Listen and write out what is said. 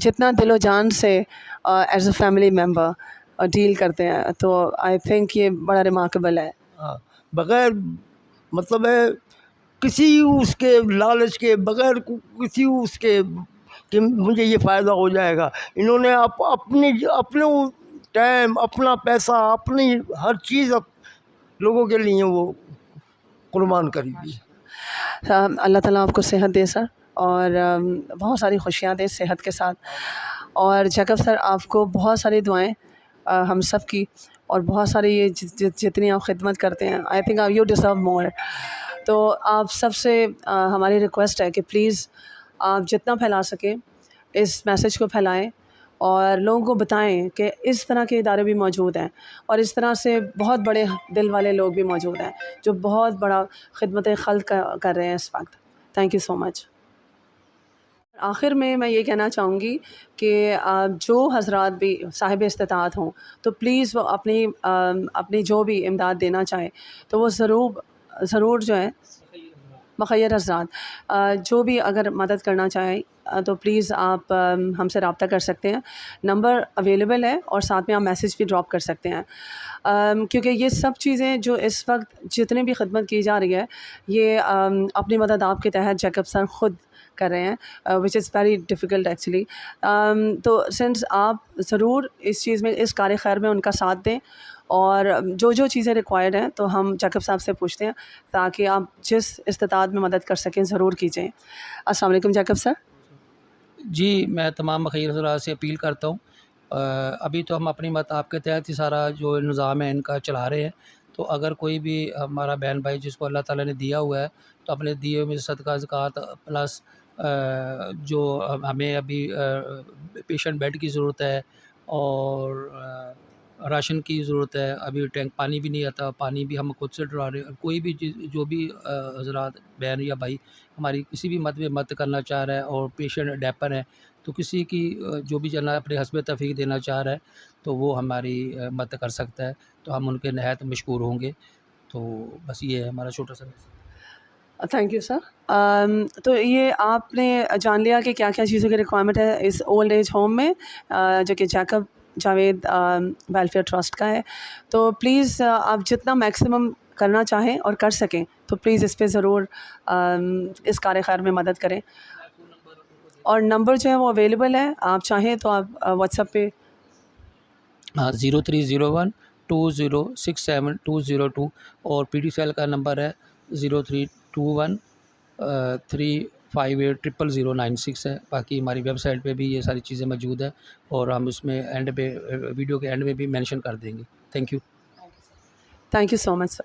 जितना दिलो जान से as a family member deal करते हैं, तो आई थिंक ये बड़ा रिमार्केबल है. हाँ, बगैर मतलब है किसी उसके लालच के बगैर किसी उसके कि मुझे ये फ़ायदा हो जाएगा, इन्होंने अपने टाइम, अपना पैसा, अपनी हर चीज़ लोगों के लिए वो कुर्बान करी हुई है. अल्लाह ताला आपको सेहत दे सर, और बहुत सारी खुशियाँ दे सेहत के साथ. और जैकब सर आपको बहुत सारी दुआएं हम सब की, और बहुत सारी ये जितनी आप खिदमत करते हैं, आई थिंक यू डिज़र्व मोर. तो आप सबसे हमारी रिक्वेस्ट है कि प्लीज़ आप जितना फैला सकें इस मैसेज को फैलाएं, और लोगों को बताएं कि इस तरह के इदारे भी मौजूद हैं, और इस तरह से बहुत बड़े दिल वाले लोग भी मौजूद हैं जो बहुत बड़ा खिदमत खल्क कर रहे हैं इस वक्त. Thank you so much. आखिर में मैं ये कहना चाहूँगी कि जो हज़रात भी साहिब इस्तिताअत हों, तो प्लीज़ वो अपनी जो भी इमदाद देना चाहें तो वो ज़रूर जो है मुखय्यर हज़रात जो भी अगर मदद करना चाहें तो प्लीज़ आप हमसे रब्ता कर सकते हैं. नंबर अवेलेबल है, और साथ में आप मैसेज भी ड्रॉप कर सकते हैं, क्योंकि ये सब चीज़ें जो इस वक्त जितने भी खिदमत की जा रही है, ये अपनी मदद आपके तहत जैकब सर ख़ुद कर रहे हैं, which is very difficult actually. तो सिंस आप ज़रूर इस चीज़ में, इस कार खैर में उनका साथ दें, और जो चीज़ें रिक्वायर्ड हैं तो हम जैकब साहब से पूछते हैं, ताकि आप जिस इस्तिताअत में मदद कर सकें ज़रूर कीजिए. अस्सलाम वालेकुम जैकब सर. जी, मैं तमाम मुखय्यर हज़रात से अपील करता हूँ, अभी तो हम अपनी मत आपके तहत ही सारा जो निज़ाम है इनका चला रहे हैं. तो अगर कोई भी हमारा बहन भाई जिसको अल्लाह ताला ने दिया हुआ है, तो अपने दिए हुए में सदका ज़कात प्लस जो हमें अभी पेशेंट बेड की ज़रूरत है, और राशन की ज़रूरत है, अभी टैंक पानी भी नहीं आता, पानी भी हम खुद से डरा रहे हैं. कोई भी जो भी हज़रात बहन या भाई हमारी किसी भी मत में मदद करना चाह रहा है, और पेशेंट डैपर है, तो किसी की जो भी जना अपने हस्ब तफ़ीक देना चाह रहा है तो वो हमारी मदद कर सकता है, तो हम उनके नहायत मशकूर होंगे. तो बस ये है हमारा छोटा सा मैसेज. Thank you sir. तो ये आपने जान लिया कि क्या क्या चीज़ों की रिक्वायरमेंट है इस ओल्ड एज होम में, जो कि जैकब जावेद वेलफेयर ट्रस्ट का है. तो प्लीज़ आप जितना मैक्सिमम करना चाहें और कर सकें तो प्लीज़ इस पे ज़रूर इस कार खैर में मदद करें. और नंबर जो है वो अवेलेबल है, आप चाहें तो आप व्हाट्सएप पे. हाँ, 0301 2067 202, और PDCL का नंबर है 0321 358 00096 है. बाकी हमारी वेबसाइट पे भी ये सारी चीज़ें मौजूद है, और हम उसमें एंड पे वीडियो के एंड में भी मेंशन कर देंगे. Thank you thank you so much sir.